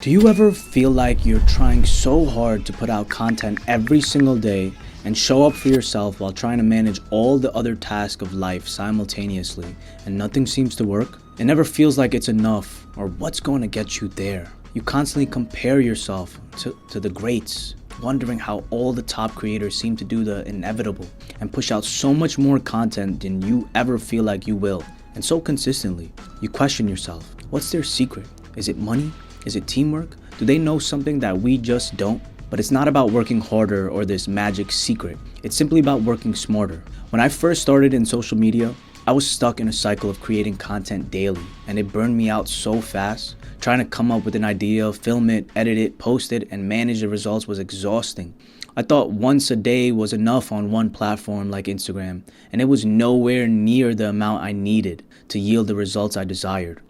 Do you ever feel like you're trying so hard to put out content every single day and show up for yourself while trying to manage all the other tasks of life simultaneously and nothing seems to work? It never feels like it's enough or what's going to get you there. You constantly compare yourself to the greats, wondering how all the top creators seem to do the inevitable and push out so much more content than you ever feel like you will, and so consistently. You question yourself, what's their secret? Is it money? Is it teamwork? Do they know something that we just don't? But it's not about working harder or this magic secret. It's simply about working smarter. When I first started in social media, I was stuck in a cycle of creating content daily, and it burned me out so fast. Trying to come up with an idea, film it, edit it, post it, and manage the results was exhausting. I thought once a day was enough on one platform like Instagram, and it was nowhere near the amount I needed to yield the results I desired.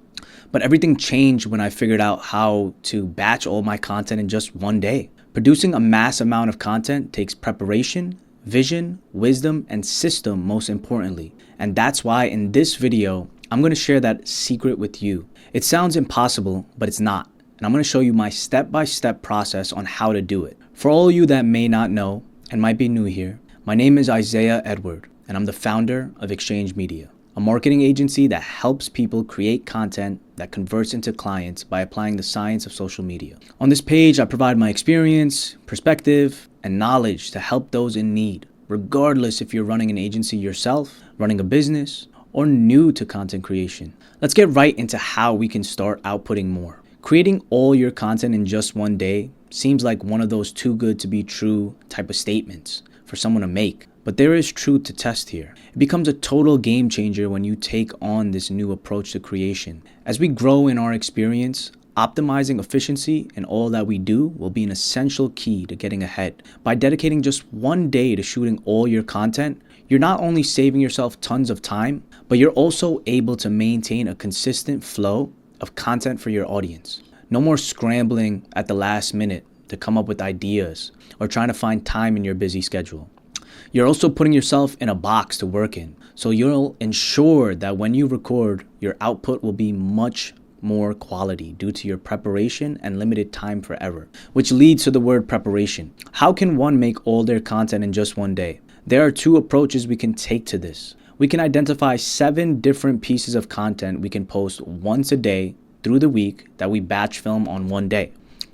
But everything changed when I figured out how to batch all my content in just one day. Producing a mass amount of content takes preparation, vision, wisdom, and system most importantly. And that's why in this video, I'm going to share that secret with you. It sounds impossible, but it's not. And I'm going to show you my step-by-step process on how to do it. For all of you that may not know and might be new here, my name is Isaiah Edward, and I'm the founder of Exchange Media, a marketing agency that helps people create content that converts into clients by applying the science of social media. On this page, I provide my experience, perspective, and knowledge to help those in need, regardless if you're running an agency yourself, running a business, or new to content creation. Let's get right into how we can start outputting more. Creating all your content in just one day seems like one of those too good to be true type of statements for someone to make. But there is truth to test here. It becomes a total game changer when you take on this new approach to creation. As we grow in our experience, optimizing efficiency in all that we do will be an essential key to getting ahead. By dedicating just one day to shooting all your content, you're not only saving yourself tons of time, but you're also able to maintain a consistent flow of content for your audience. No more scrambling at the last minute to come up with ideas or trying to find time in your busy schedule. You're also putting yourself in a box to work in, so you'll ensure that when you record, your output will be much more quality due to your preparation and limited time for error, which leads to the word preparation. How can one make all their content in just one day? There are two approaches we can take to this. We can identify 7 different pieces of content we can post once a day through the week that we batch film on one day.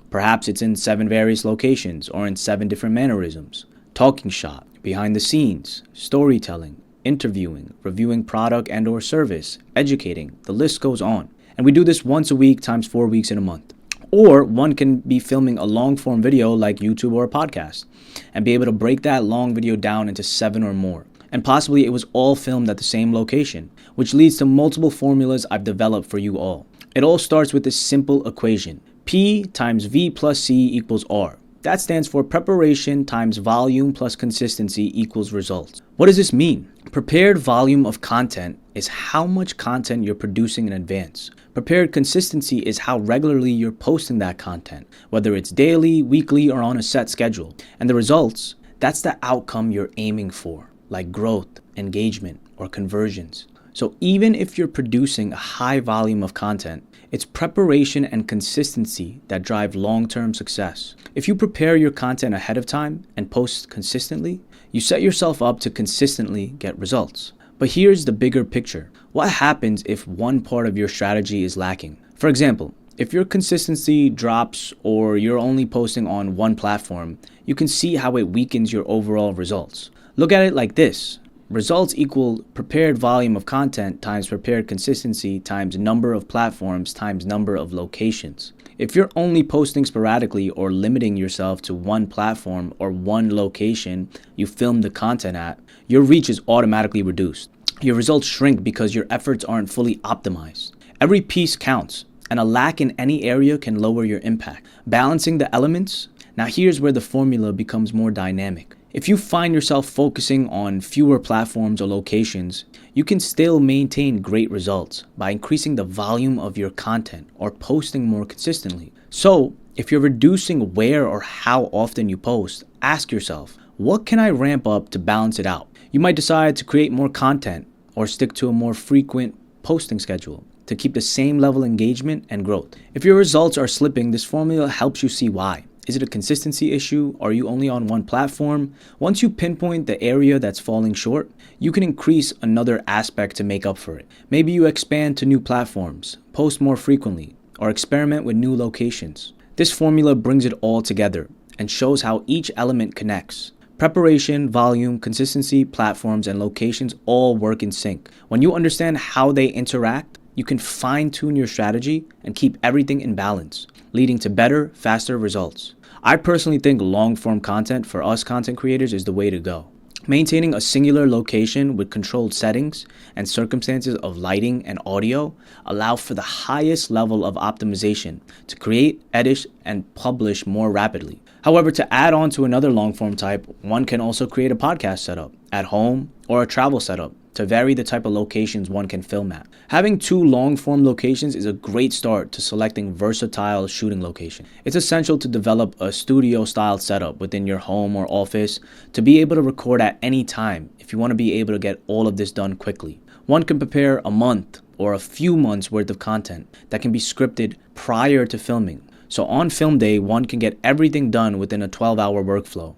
Perhaps it's in 7 various locations or in 7 different mannerisms. Talking shot, behind the scenes, storytelling, interviewing, reviewing product and or service, educating, the list goes on. And we do this once a week times 4 weeks in a month. Or one can be filming a long form video like YouTube or a podcast and be able to break that long video down into 7 or more. And possibly it was all filmed at the same location, which leads to multiple formulas I've developed for you all. It all starts with this simple equation. P times V plus C equals R. That stands for preparation times volume plus consistency equals results. What does this mean? Prepared volume of content is how much content you're producing in advance. Prepared consistency is how regularly you're posting that content, whether it's daily, weekly, or on a set schedule. And the results, that's the outcome you're aiming for, like growth, engagement, or conversions. So even if you're producing a high volume of content, it's preparation and consistency that drive long-term success. If you prepare your content ahead of time and post consistently, you set yourself up to consistently get results. But here's the bigger picture. What happens if one part of your strategy is lacking? For example, if your consistency drops or you're only posting on one platform, you can see how it weakens your overall results. Look at it like this. Results equal prepared volume of content times prepared consistency times number of platforms times number of locations. If you're only posting sporadically or limiting yourself to one platform or one location you film the content at, your reach is automatically reduced. Your results shrink because your efforts aren't fully optimized. Every piece counts, and a lack in any area can lower your impact. Balancing the elements, now here's where the formula becomes more dynamic. If you find yourself focusing on fewer platforms or locations, you can still maintain great results by increasing the volume of your content or posting more consistently. So, if you're reducing where or how often you post, ask yourself, what can I ramp up to balance it out? You might decide to create more content or stick to a more frequent posting schedule. to keep the same level of engagement and growth. If your results are slipping, this formula helps you see why. Is it a consistency issue? Are you only on one platform? Once you pinpoint the area that's falling short, you can increase another aspect to make up for it. Maybe you expand to new platforms, post more frequently, or experiment with new locations. This formula brings it all together and shows how each element connects. Preparation, volume, consistency, platforms, and locations all work in sync. When you understand how they interact, you can fine-tune your strategy and keep everything in balance, leading to better, faster results. I personally think long-form content for us content creators is the way to go. Maintaining a singular location with controlled settings and circumstances of lighting and audio allow for the highest level of optimization to create, edit, and publish more rapidly. However, to add on to another long-form type, one can also create a podcast setup at home or a travel setup to vary the type of locations one can film at. Having 2 long-form locations is a great start to selecting versatile shooting location. It's essential to develop a studio-style setup within your home or office to be able to record at any time if you want to be able to get all of this done quickly. One can prepare a month or a few months worth of content that can be scripted prior to filming. So on film day, one can get everything done within a 12-hour workflow.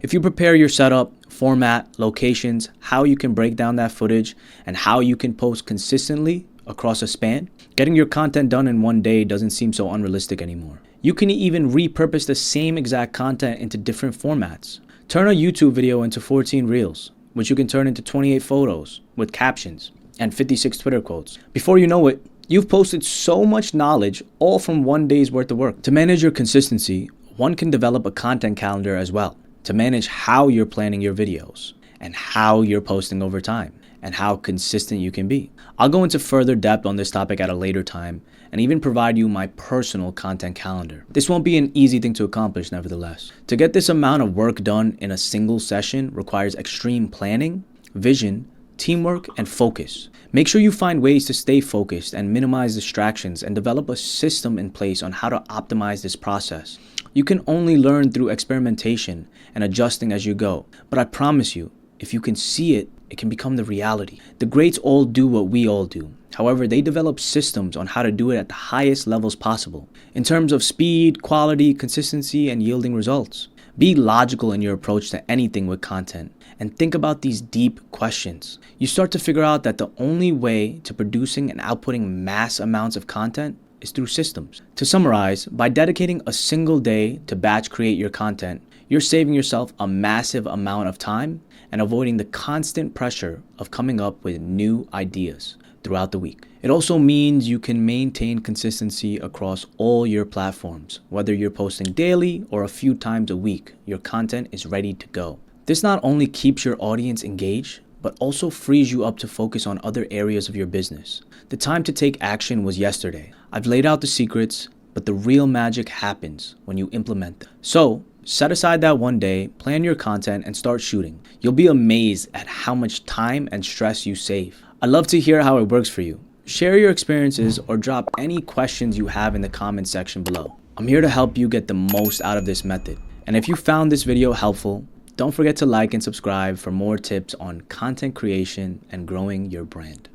If you prepare your setup, format, locations, how you can break down that footage, and how you can post consistently across a span, getting your content done in one day doesn't seem so unrealistic anymore. You can even repurpose the same exact content into different formats. Turn a YouTube video into 14 reels, which you can turn into 28 photos with captions and 56 Twitter quotes. Before you know it, you've posted so much knowledge all from one day's worth of work. To manage your consistency, one can develop a content calendar as well, to manage how you're planning your videos and how you're posting over time and how consistent you can be. I'll go into further depth on this topic at a later time and even provide you my personal content calendar. This won't be an easy thing to accomplish nevertheless. To get this amount of work done in a single session requires extreme planning, vision, teamwork, and focus. Make sure you find ways to stay focused and minimize distractions and develop a system in place on how to optimize this process. You can only learn through experimentation and adjusting as you go, but I promise you, if you can see it, it can become the reality. The greats all do what we all do. However, they develop systems on how to do it at the highest levels possible, in terms of speed, quality, consistency, and yielding results. Be logical in your approach to anything with content, and think about these deep questions. You start to figure out that the only way to producing and outputting mass amounts of content is through systems. To summarize, by dedicating a single day to batch create your content, you're saving yourself a massive amount of time and avoiding the constant pressure of coming up with new ideas throughout the week. It also means you can maintain consistency across all your platforms. Whether you're posting daily or a few times a week, your content is ready to go. This not only keeps your audience engaged, but also frees you up to focus on other areas of your business. The time to take action was yesterday. I've laid out the secrets, but the real magic happens when you implement them. So, set aside that one day, plan your content, and start shooting. You'll be amazed at how much time and stress you save. I'd love to hear how it works for you. Share your experiences or drop any questions you have in the comment section below. I'm here to help you get the most out of this method. And if you found this video helpful, don't forget to like and subscribe for more tips on content creation and growing your brand.